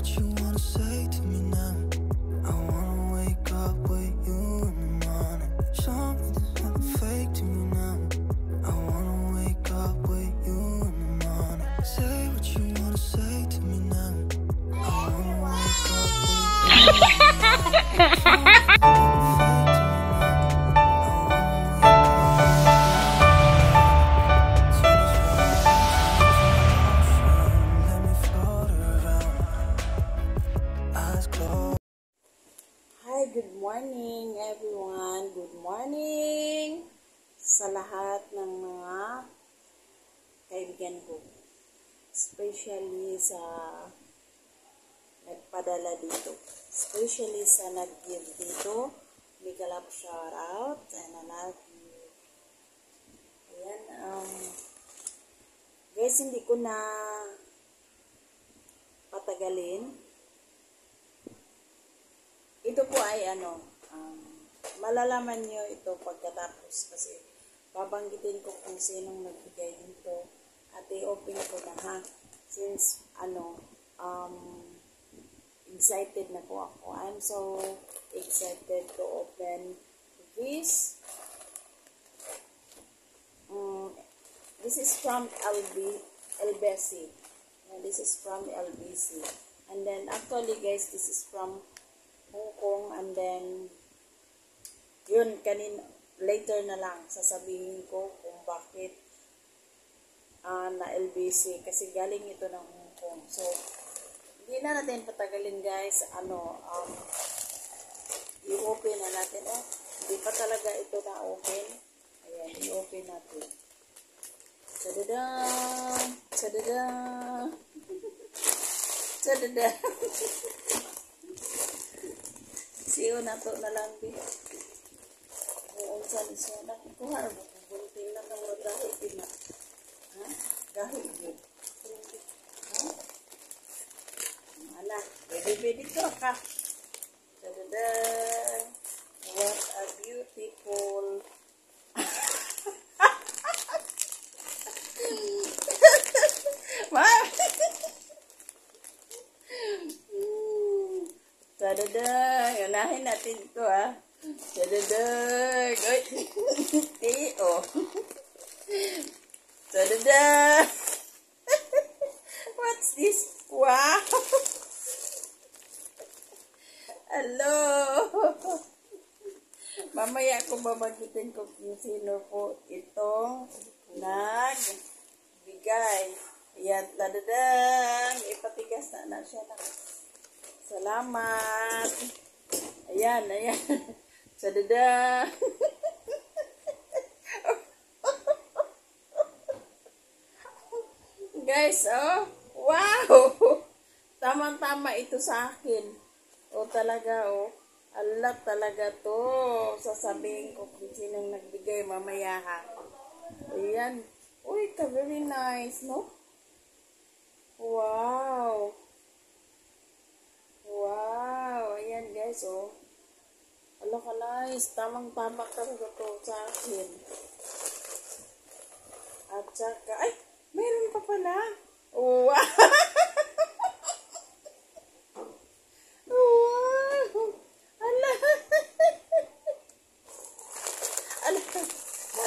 what you wanna say to me now. I wanna wake up with you in the morning. Show me there's nothing fake to me now. I wanna wake up with you in the morning. Say what you wanna say to me now. I wanna wake up with you in the morning. Hi, good morning everyone. Good morning sa lahat ng mga kaibigan ko. Especially sa nagpadala dito. Especially sa nag-give dito. Big love shout out and I love you. Ayan, guys, hindi ko na patagalin. Ito po ay malalaman nyo ito pagkatapos kasi babanggitin ko kung sinong nagbigay dito at i-open ko na ha. Since excited na po ako. I'm so excited to open this. This is from LBC. This is from LBC. And then actually guys, this is from Hong Kong, and then yun, later na lang sasabihin ko kung bakit na LBC kasi galing ito ng Hong Kong. So hindi na natin patagalin guys, i-open na natin. Hindi pa talaga ito na open. Ayan, i-open natin. Tadada! Tadada! Tadada! Siyo na to na lang di. Unsan siya na kuha mo kung bunting na ng gahi din na. Ha? Gahi din. Ha? Ala, pwede to ka. Tada! What a beautiful Tadada! Unahin natin ito Tadada! Tio! Tadada! What's this? Wow! Hello! Mamaya ko babagitin ko kung sino po itong nagbigay. Ayan, tadada! Ipatigas na siya na. Salamat. Ayan. Sadada. Guys, wow. Tamang-tama ito sa akin. Talaga, alat talaga to. Sasabihin ko kung sinong nagbigay mamaya ha. Ayan. Uy, very nice, no? Wow. Wow, ayan guys, Ala ka nice, tamang-tama talaga to sa akin. At saka, ay, mayroon pa pala. Wow! Wow! Ala! Ala!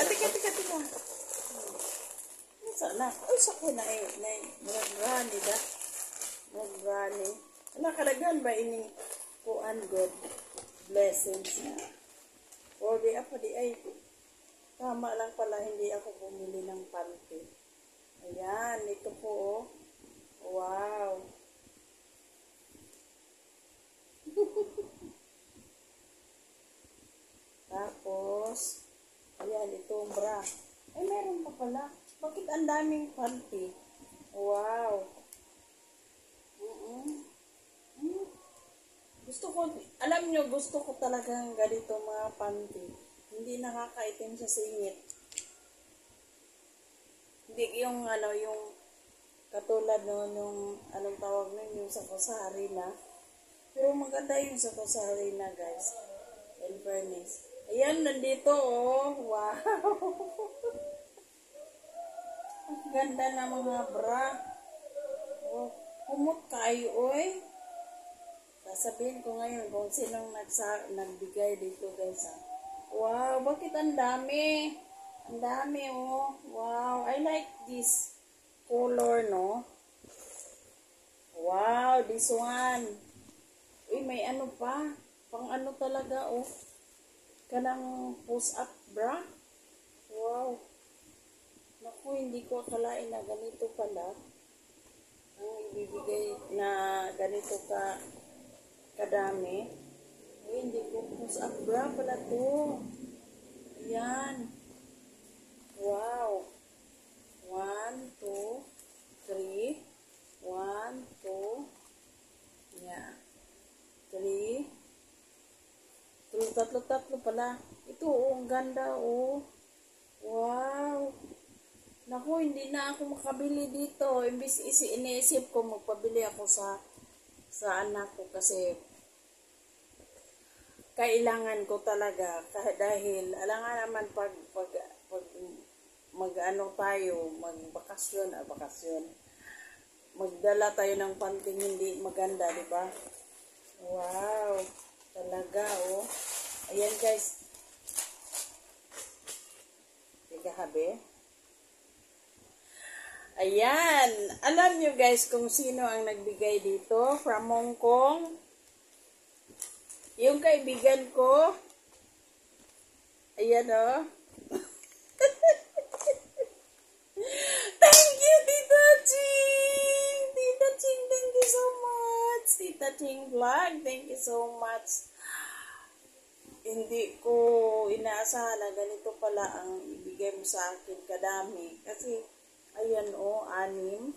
Tika. Sana, sako na nagrani da. Nagrani. Nakalagyan ba ining kuan God blessings na? O di ako di ay tama lang pala hindi ako bumili ng panty. Ayan, ito po wow. Tapos ayan, itong bra. Ay, meron pa pala. Bakit ang daming panty? Wow. Alam nyo, gusto ko talagang ganito mga panty. Hindi nakakaitim sa singit. Hindi yung katulad nung anong tawag nun, yung sa kusari na. Pero maganda yung sa kusari na guys. In fairness. Ayan, nandito wow. Ang ganda na mga bra. Kumot kayo, oy. Sasabihin ko ngayon kung sinong nagbigay dito guys ha. Wow, bakit ang dami? Ang dami oh. Wow, I like this color no. Wow, this one. Uy, may ano pa. Pang ano talaga oh. Kanang push-up bra. Wow. Naku, hindi ko akalain na ganito pala. Ang ibibigay na ganito kadami. Uy, hindi ko push-up bra pala to. Ayan. Wow. 1, 2, 3. 1, 2. Yeah. 3. Tatlo pala. Ito, oh, ang ganda, oh. Wow. Naku, hindi na ako makabili dito. Imbis iniisip ko, magpabili ako sa anak ko kasi kailangan ko talaga dahil alam nga naman pag mag-ano tayo, magbakasyon, magdala tayo ng panting hindi maganda, di ba? Wow, talaga oh. Ayan guys. Tiga habe. Ayan, alam nyo guys kung sino ang nagbigay dito from Hong Kong. Yung kaibigan ko. Ayan oh. Thank you, Tita Ching! Tita Ching, thank you so much! Tita Ching Vlog, thank you so much. Hindi ko inaasahan na ganito pala ang ibigay mo sa akin kadami. Kasi, ayan o, 6.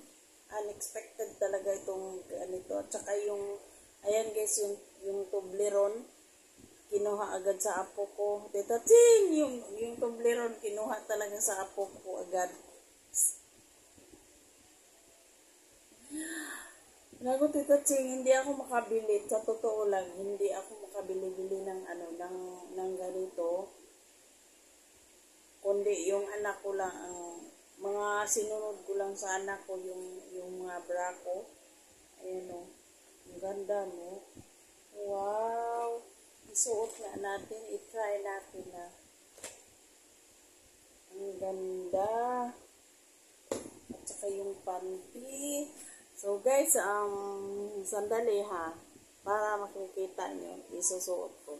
Unexpected talaga itong ganito. At saka yung, ayan guys, yung Toblerone, kinuha agad sa apo ko. Tita Ching, yung Toblerone, kinuha talaga sa apo ko agad. Naku, Tita Ching, hindi ako makabili. Sa totoo lang, hindi ako makabili-bili ng ng ganito. Kundi yung anak ko lang, ang mga sinunod ko lang sa anak ko, yung mga bra ko. Ayan o. Ang ganda, no? Wow! Isuot na natin. I-try natin na. Ang ganda. At saka yung panty. So guys, sandali ha, para makikita nyo, isusuot ko.